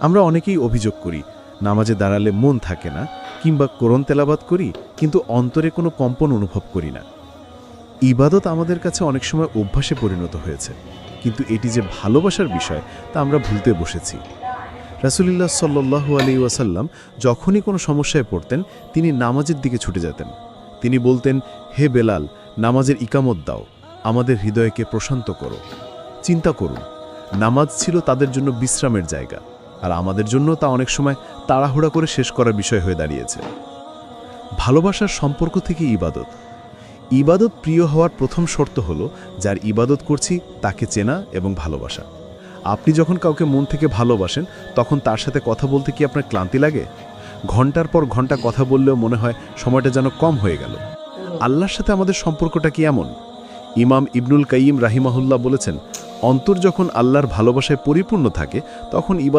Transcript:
আমরা অনেকেই অভিযোগ করি, নামাজে দাঁড়ালে মন থাকে না, কিংবা কোরআন তেলাওয়াত করি কিন্তু অন্তরে কোনো কম্পন অনুভব করি না। ইবাদত আমাদের কাছে অনেক সময় অভ্যাসে পরিণত হয়েছে, কিন্তু এটি যে ভালোবাসার বিষয় তা আমরা ভুলতে বসেছি। রাসূলুল্লাহ সাল্লাল্লাহু আলাইহি ওয়াসাল্লাম যখনই কোনো সমস্যায় পড়তেন তিনি নামাজের দিকে ছুটে যেতেন। তিনি বলতেন, হে বেলাল, নামাজের ইকামত দাও, আমাদের হৃদয়কে প্রশান্ত করো। চিন্তা করুন, নামাজ ছিল তাদের জন্য বিশ্রামের জায়গা, আর আমাদের জন্য তা অনেক সময় তাড়াহুড়া করে শেষ করার বিষয় হয়ে দাঁড়িয়েছে। ভালোবাসার সম্পর্ক থেকে ইবাদত। ইবাদত প্রিয় হওয়ার প্রথম শর্ত হলো যার ইবাদত করছি তাকে চেনা এবং ভালোবাসা। আপনি যখন কাউকে মন থেকে ভালোবাসেন তখন তার সাথে কথা বলতে কি আপনার ক্লান্তি লাগে? ঘন্টার পর ঘন্টা কথা বললেও মনে হয় সময়টা যেন কম হয়ে গেল। আল্লাহর সাথে আমাদের সম্পর্কটা কি এমন? ইমাম ইবনুল কাইয়িম রাহিমাহুল্লাহ বলেছেন, অন্তর যখন আল্লাহর ভালোবাসায় পরিপূর্ণ থাকে তখন ইবাদত